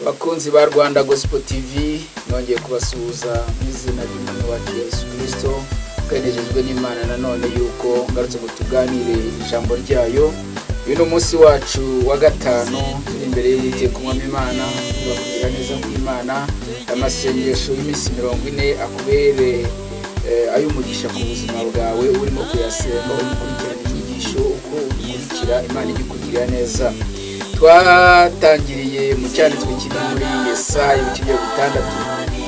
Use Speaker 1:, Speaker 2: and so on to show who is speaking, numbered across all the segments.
Speaker 1: Bakunzi ba Rwanda Gospel TV nongeye kubasuhuza mu izina ry'Umwami wacu Yesu Kristo, kanejejwe n'Imana nanone yuko ngarutse gutuganire ijambo ryayo. Uyu ni umunsi wacu wa gatanu imbere y'Uwiteka Umwami Imana, tubakugira neza kw'Imana. Amasengesho y'iminsi 40 akubere ayumugisha ku buzima bwawe, urimo kuyasenga ukurikirana inyigisho uko ukurikira Imana igikugirira neza. Twatangiriye mu cyanditswe kiri muri Yesaya ibice 6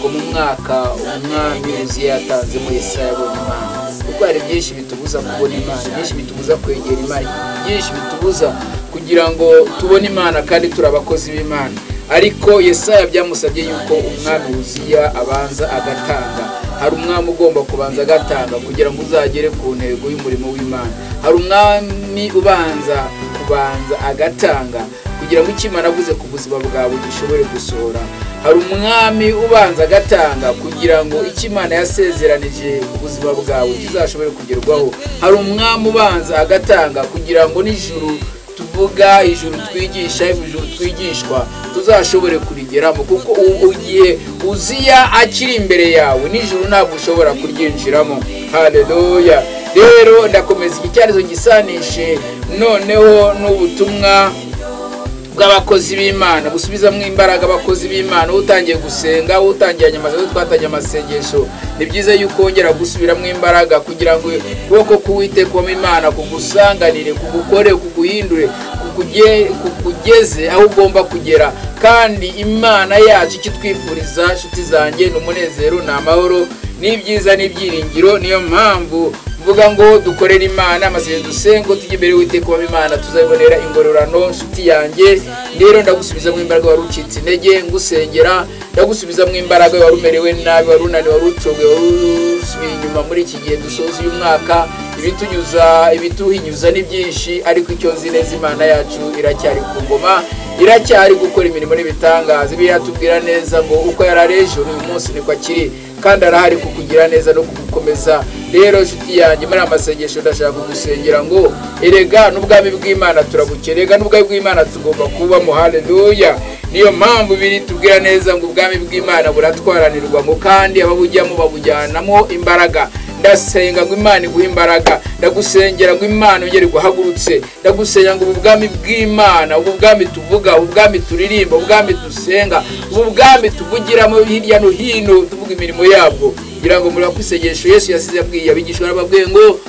Speaker 1: ngo mu mwaka umwami Uziya yatanzemo Yesaya abonye Imana. Kuko hari byinshi bitubuza kubona Imana, byinshi bitubuza kwegera Imana, byinshi bitubuza kugira ngo tubone Imana kandi turabakozi b'Imana. Ariko Yesaya byamusabye yuko umwami Uziya abanza agatanga. Hari umwami ugomba kubanza agatanga kugira ngo uzagere ku ntego y'umurimo w'Imana. Hari umwami ubanza agatanga kugira ngo Imana avuze ku buzima bwawe gishobore gusohora. Hari umwami ubanza agatanga kugira ngo Imana yasezeranije ku buzima bwawe kizashobore kugerwaho. Hari umwami ubanza agatanga kugira ngo n'ijuru tuvuga, ijuru twigisha, ijuru twigishwa tuzashobore kurigeramo. Kuko ugiye Uziya akiri imbere yawe n'ijuru ntabwo ushobora kuryinjiramo. Haleluya. Rero ndakomeza icyarizo gisanishe noneho n'ubutumwa bw'abakozi b'Imana, busubizamo imbaraga abakozi b'Imana. Utangiye gusenga, utangiye nyamaze twatangiye amasengesho, ni byiza yuko wongera gusubiramo imbaraga kugira ngo ukuboko k'Uwiteka w'Imana kugusanganire, kugukore, kuguhindure, kugeze aho ugomba kugera. Kandi Imana yacu kitwifuriza nshuti zanjye n'umunezero n'amahoro n'ibyiza n'ibyiringiro. Niyo mpamvu vuga ngo dukorera Imana amasengesho dusengo tujye imbere y'Uwiteka w'Imana tuzabonera ingororano. Nshuti yanjye rero ndagusubiza mu imbaraga wari ucitse intege ngusengera, ndagusubiza mu imbaraga wari umerewe nabi, wari unani, wari ucogwe, wari usubiye inyuma muri iki gihe dusoza uyu mwaka. Ibituhinyuza ni byinshi, ariko icyo nzi neza Imana yacu iracyari ku ngoma, iracyari gukora imirimo n'ibitangaza. Biratubwira neza ngo uko yarareje uyu munsi niko akiri, kandi arahari kukugira neza no kugukomeza. Rero nshuti yanjye muri amasengesho ndashaka kugusengera ngo erega n'ubwami bw'Imana turabukerega, n'ubwami bw'Imana tugomba kubamo. Haleluya. Niyo mpamvu biri tubwira neza ngo ubwami bw'Imana buratwaranirwa ngo kandi ababujyamo babujyanamo imbaraga. Ndasenga ngo Imana iguhe imbaraga, ndagusengera ngo Imana yongere guhagurutse, ndagusengera ngo ubwami bw'Imana, ubwami tuvuga, ubwami turirimba, ubwami dusenga, ubwami tuvugiramo hirya no hino tuvuga imirimo yabwo, kugira ngo muri kwisegesho Yesu yasize abwiye abigishwa n'ababwiye ngo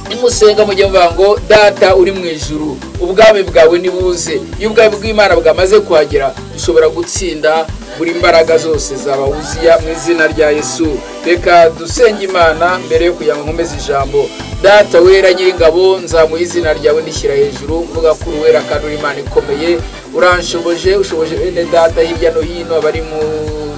Speaker 1: nimusenga mujye muvuga ngo Data uri mu ijuru, ubwami bwawe nibuze. Iyo ubwami bw'Imana bwamaze kuhagera dushobora gutsinda buri mbaraga zose zaba Uziya mu izina rya Yesu. Reka dusenge Imana mbere yo kugira ngo nkomeze ijambo. Data wera nyir'ingabo, nzamuha izina ryawe ndishyira hejuru, mvuga ko uwera kandi uri Imana ikomeye. Uranshoboje, ushoboje bene Data hirya no hino, abari mu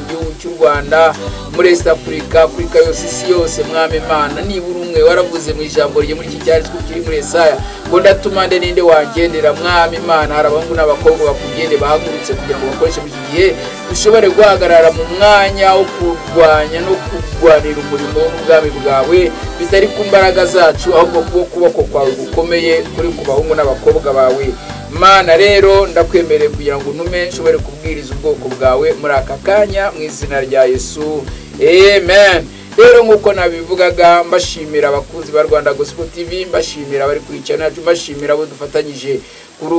Speaker 1: gihugu cy'u Rwanda, muri East Africa, Afurika yose, isi yose. Mwami Imana, nibura umwe waravuze mu ijambo rye muri iki cyanditswe kiri muri Yesaya ngo ndatuma nde ninde wangendera. Mwami Imana, hari abahungu n'abakobwa bakugende bahagurutse kugira ngo bakoreshe muri iki gihe dushobore guhagarara mu mwanya wo kurwanya no kurwanira umurimo w'ubwami bwawe, bitari ku mbaraga zacu ahubwo kuboko kwawe gukomeye kuri ku bahungu n'abakobwa bawe. Mana rero ndakwemereye kugira ngo ntume nshobore kubwiriza ubwoko bwawe muri aka kanya mu izina rya Yesu. Amen. Rero nkuko nabivugaga, mbashimira abakunzi ba Rwanda Gospel TV, mbashimira abari kwicana, mbashimira abo dufatanyije kuri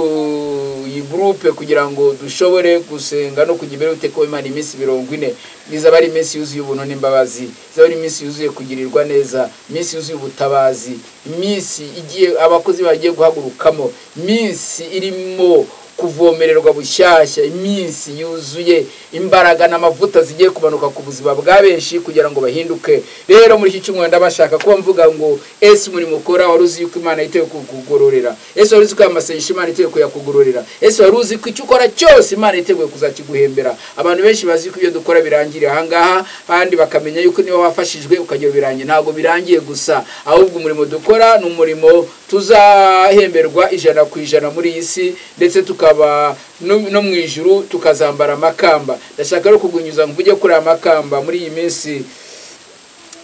Speaker 1: iyi groupe kugira ngo dushobore gusenga no kujya imbere y'Uwiteka w'Imana iminsi 40. Bizaba ari iminsi yuzuye ubuntu n'imbabazi, bizaba ari iminsi yuzuye kugirirwa neza, iminsi yuzuye ubutabazi, iminsi igiye abakozi bagiye guhagurukamo, iminsi irimo kuvomererwa bushyashya, iminsi yuzuye imbaraga n'amavuta zigiye kumanuka ku buzima bwa benshi kugira ngo bahinduke. Rero muri iki cyumweru ndabashaka kuba mvuga ngo ese muri mukora waruzi yuko Imana iteye kukugororera, ese waruzi ko amasengesho Imana iteye kuyakugororera, ese waruzi ko icyo ukora cyose Imana iteguye kuzakiguhembera. Abantu benshi bazi ko ibyo dukora birangiriye ahangaha, kandi bakamenya yuko niba wafashijwe ukagera birangiye. Ntabwo birangiye gusa, ahubwo umurimo dukora ni umurimo tuzahemberwa 100% muri iyi si, ndetse tukaba no mu ijuru tukazambara amakamba. Ndashaka rero kugunyuza ngo ujye kuri amakamba muri iyi minsi.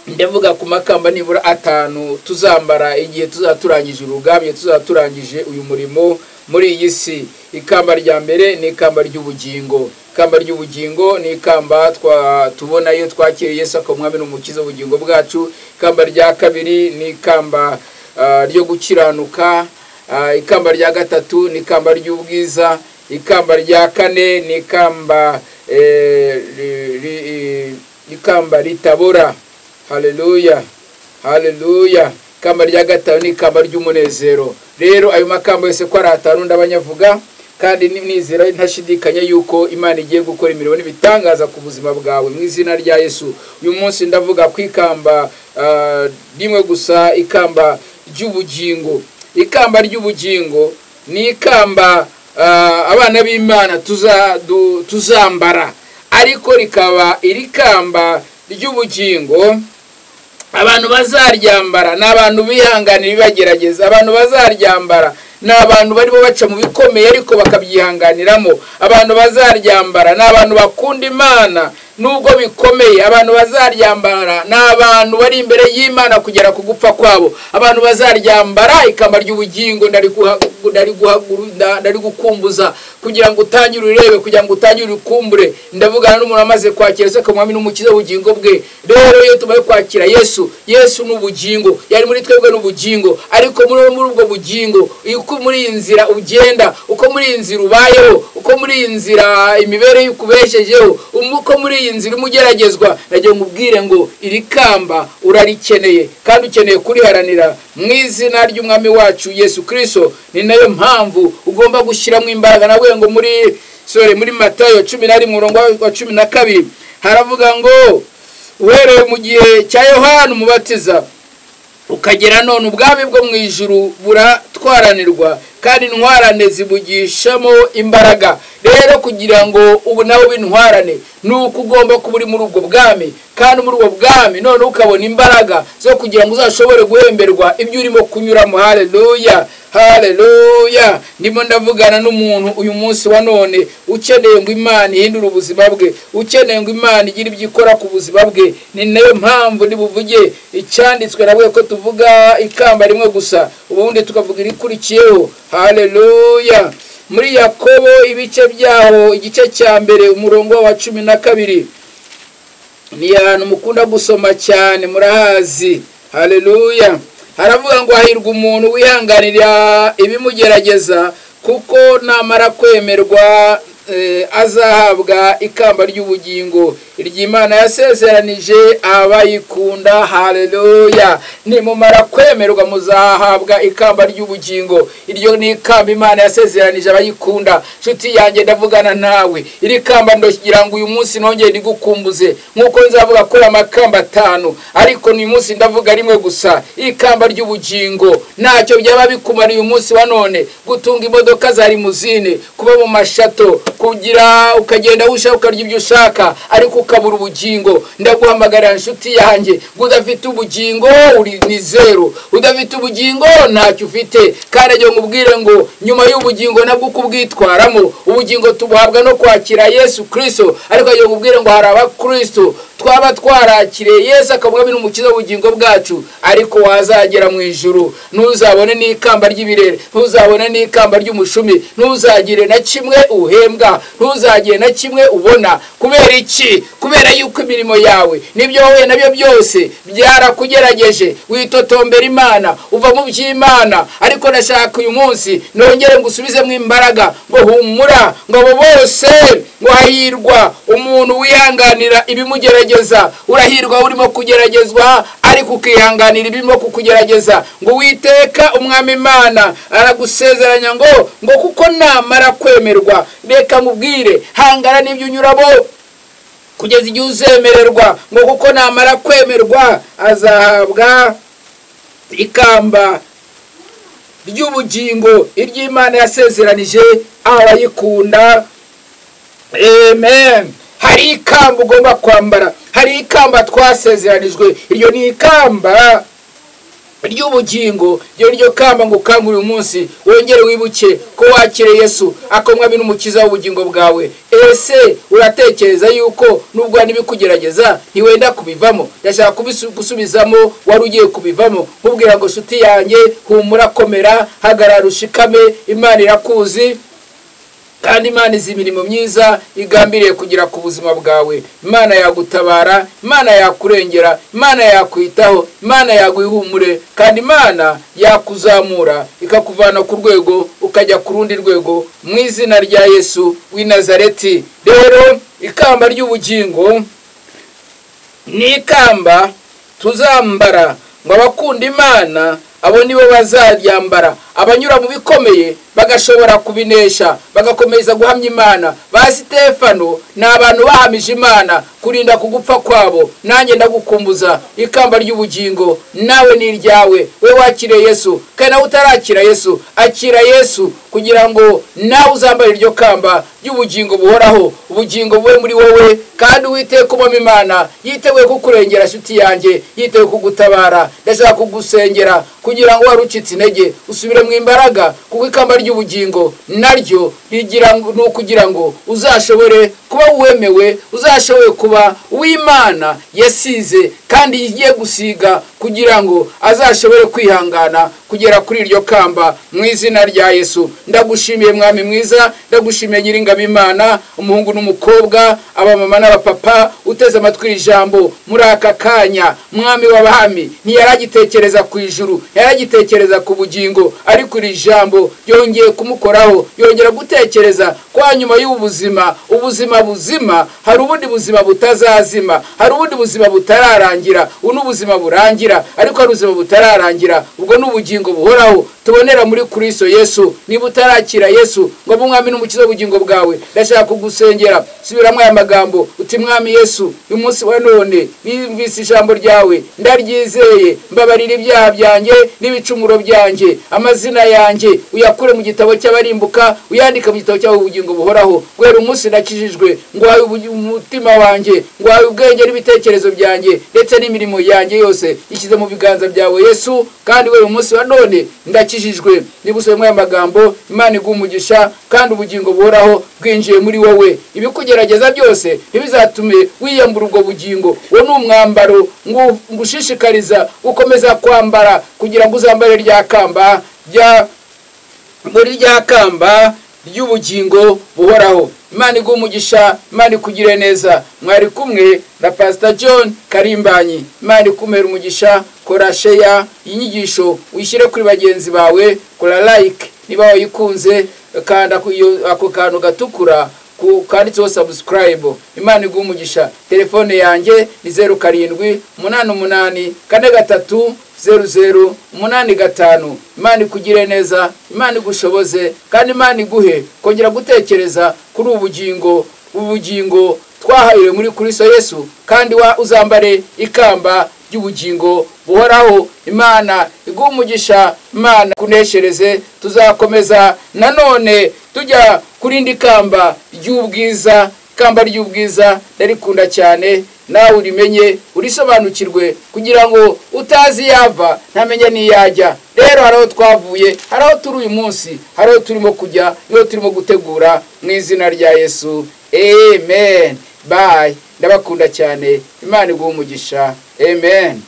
Speaker 1: Ndavuga ku makamba nibura 5 tuzambara igihe tuzaturangije urugambye, tuzaturangije uyu murimo muri iyi si. Ikamba rya mbere ni ikamba ry'ubugingo. Ikamba ry'ubugingo ni ikamba tubona iyo twakiriye Yesu akamwami n'umukiza w'ubugingo bwacu. Ikamba rya kabiri ni ikamba ryo gukiranuka. Ikamba rya gatatu ni ikamba ry'ubwiza. Ikamba rya kane ni ikamba ritabora. Haleluya, haleluya. Ikamba rya gatanu ni ikamba ry'umunezero. Rero ayo makamba yose ko ari atanu ndabanyavuga, kandi nizera ntashidikanya yuko Imana igiye gukora imirimo n'ibitangaza ku buzima bwawe mu izina rya Yesu. Uyu munsi ndavuga ku ikamba rimwe gusa, ikamba ry'ubugingo. Ikamba ry'ubugingo ni ikamba abana b'Imana tuzambara, ariko rikaba iri kamba ry'ubugingo abantu bazaryambara n'abantu bihanganira bibagerageza. Abantu bazaryambara n'abantu barimo baca mu bikomeye ariko bakabyihanganiramo. Abantu bazaryambara n'abantu bakunda Imana nubwo bikomeye. Abantu bazaryambara n'abantu bari imbere y'Imana kugera ku gupfa kwabo. Abantu bazaryambara ikamba ry'ubugingo. Ndari gukumbuza kugira ngo utangire urebe, kugira ngo utangire ukumbure. Ndavugana n'umuntu amaze kwakira Yesu akamwami n'umukiza w'ubugingo bwe. Rero iyo tumaze kwakira Yesu n'ubugingo, yari muri twebwe n'ubugingo, ariko muri ubwo bugingo, uko muri iyi nzira ugenda, uko muri iyi nzira ubayeho, uko muri iyi nzira imibereho y'ukubeshejeho, uko muri iyi nzira umugeragezwa, nagiye ngubwire ngo iri kamba urarikeneye kandi ukeneye kuriharanira mu izina ry'umwami wacu Yesu Kristo. Ni nayo mpamvu ugomba gushyiramo imbaraga. Nawe ngo muri Matayo 11:12 haravuga ngo uhereye mu gihe cya Yohana Umubatiza ukagera none ubwami bwo mu ijuru buratwaranirwa kandi intwarane zibugishamo imbaraga. Rero kugira ngo ubu nawe bintwarane nuko ugomba kuba uri muri ubwo bwami, kandi muri ubwo bwami none ukabona imbaraga zo kugira ngo uzashobore guhemberwa ibyo urimo kunyuramo. Haleluya, haleluya. Ndimo ndavugana n'umuntu uyu munsi wa none ukeneye ngo Imana ihindure ubuzima bwe, ukeneye ngo Imana igire ibyo ikora ku buzima bwe. Ni nayo mpamvu ndibuvuge icyanditswe nawe ko tuvuga ikamba rimwe gusa, ubundi tukavuga irikurikiyeho. Haleluya. Muri Yakobo ibice byaho igice cya mbere umurongo wa 12 ni ahantu mukunda gusoma cyane, murahazi. Haleluya. Haravuga ngo hahirwa umuntu wihanganira ibimugerageza, kuko namara kwemerwa azahabwa ikamba ry'ubugingo iry'Imana yasezeranije abayikunda. Haleluya. Nimumara kwemerwa muzahabwa ikamba ry'ubugingo. Iryo ni ikamba Imana yasezeranije abayikunda. Nshuti yanjye ndavugana nawe, iri kamba ndogira ngo uyu munsi nongeye ndigukumbuze, nkuko nzavuga ko amakamba 5, ariko uyu munsi ndavuga rimwe gusa, ikamba ry'ubugingo. Ntacyo byaba bikumara uyu munsi wa none gutunga imodoka za limuzine, kuba mu mashato, kugira ukagenda ushaka ukarya ibyo ushaka ariko ukabura ubugingo. Ndaguhamagarira nshuti yanjye, udafite ubugingo uri ni zero. Udafite ubugingo ntacyo ufite. Kandi agiye ngubwire ngo nyuma y'ubugingo nabwo kubwitwaramo, ubugingo tubuhabwa no kwakira Yesu Kristo. Ariko agiye ngubwire ngo hari abakristo twaba twarakiriye Yesu akamwami n'umukiza w'ubugingo bwacu, ariko wazagera mu ijuru ntuzabone n'ikamba ry'ibirere, ntuzabone n'ikamba ry'umushumi, ntuzagire na kimwe uhembwa, ntuzagire na kimwe ubona. Kubera iki? Kubera yuko imirimo yawe nibyo wowe nabyo byose byarakugerageje. Witotombera Imana, uva mu by'Imana, ariko nashaka uyu munsi nongere ngusubizemo imbaraga ngo humura, ngo abo bose ngo hahirwa umuntu wihanganira ibimugerageza. Urahirwa urimo kugeragezwa ariko ukihanganira ibirimo kukugerageza. Ngo Uwiteka umwami Imana aragusezeranya ngo kuko namara kwemerwa, reka mubwire hangana n'ibyo unyuramo kugeza igihe uzemererwa. Ngo kuko namara kwemerwa azahabwa ikamba ry'ubugingo iry'Imana yasezeranije abayikunda. Amen. Hari ikamba ugomba kwambara, hari ikamba twasezeranijwe. Iryo ni ikamba ry'ubugingo ryo kamba ngo kangure umunsi wongere wibuke ko wakire Yesu akomwami n'umukiza w'ubugingo bwawe. Ese uratekereza yuko nubwo nibikugerageza ntiwenda kubivamo? Ndashaka gusubizamo wari ugiye kubivamo, nkubwira ngo shuti yanjye humura, komera, hagarara ushikame, Imana irakuzi kandi Imana izi imirimo myiza igambiriye kugira ku buzima bwawe. Imana yagutabara, Imana yakurengera, Imana yakwitaho, Imana yaguhumure, kandi Imana yakuzamura ikakuvana ku rwego ukajya ku rundi rwego mu izina rya Yesu w'i Nazareti. Rero ikamba ry'ubugingo ni ikamba tuzambara ngo abakunda Imana abo nibo bazaryambara. Abanyura mu bikomeye bagashobora kubinesha, bagakomeza guhamya Imana. Ba Stefano ni abantu bahamije Imana kurinda kugupfa kwabo. Nanjye ndagukumbuza ikamba ry'ubugingo, nawe ni iryawe. We wakire Yesu, kandi nawe utarakira Yesu akira Yesu kugira ngo nawe uzambare iryo kamba ry'ubugingo buhoraho, ubugingo bube muri wowe. Kandi Uwiteka umwami Imana yiteguye kukurengera shuti yanjye, yiteguye kugutabara. Ndashaka kugusengera kugira ngo warucitse intege usubire mu imbaraga, kuko ikamba ry'ubugingo naryo rigira kugira ngo uzashobore kuba uwemewe, uzashobore kuba uw'Imana yasize kandi igiye gusiga kugira ngo azashobore kwihangana kugera kuri iryo kamba mu izina rya Yesu. Ndagushimiye mwami mwiza, ndagushimiye Nyiringabo Imana, umuhungu n'umukobwa, abamama n'abapapa uteze amatwi ijambo muri aka kanya. Mwami w'abahami ntiyaragitekereza ku ijuru, yaragitekereza ku bugingo, ariko iri jambo yongeye kumukoraho, yongera gutekereza kwa nyuma y'ubuzima, ubuzima buzima, hari ubundi buzima butazazima, hari ubundi buzima butararangira. Ubu ubuzima burangira, ariko hari ubuzima butararangira, ubwo n'ubugingo buhoraho tubonera muri Kristo Yesu. Niba utarakira Yesu ngo umwami n'umukiza w'ubugingo bwawe, ndashaka kugusengera. Subiramo aya magambo uti: Mwami Yesu, uyu munsi wa none bimvise ijambo ryawe, ndaryizeye, mbabarira ibyaha byanjye n'ibicumuro byanjye, amazina yanjye uyakure mu gitabo cy'abarimbuka, uyandika mu gitabo cy'ubugingo buhoraho. Guhera umunsi nakijijwe, ngwaye umutima wanjye, ngwaye ubwenge n'ibitekerezo byanjye ndetse n'imirimo yanjye yose ishyize mu biganza byawe Yesu. Kandi we umunsi wa none ndakijijwe. Nibusomwe aya magambo, Imana igumugisha kandi ubugingo buhoraho bwinjiye muri wowe. Ibikugerageza byose ntibizatume wiyambura ubwo bugingo. We ni umwambaro ngushishikariza gukomeza kwambara kugira ngo uzambare rya kamba muri rya kamba ry'ubugingo buhoraho. Imana igumugisha, Imana ikugire neza. Mwari kumwe na Pastor John Karimbanyi. Imana ikumera umugisha. Kora share inyigisho uyishyire kuri bagenzi bawe, kora like niba wayikunze, kanda ako kantu gatukura kanditseho subscribe. Imana igumugisha. Telefone yanjye ni 0788430085. Imana ikugire neza, Imana igushoboze, kandi Imana iguhe kongera gutekereza kuri ubugingo twahaye muri Kristo Yesu, kandi uzambare ikamba ry'ubugingo buhoraho. Imana igumugisha, Imana kuneshereze. Tuzakomeza nanone tujya kurindi kamba ry'ubwiza. Kamba ry'ubwiza ndarikunda cyane, nawe urimenye urisobanukirwe kugira ngo utazi yava ntamenye niyajya. Rero haraho twavuye, haraho turi uyu munsi, haraho turimo kujya, niho turimo gutegura mu izina rya Yesu. Amen. Bye. Ndabakunda cyane. Imana iguhe umugisha. Amen.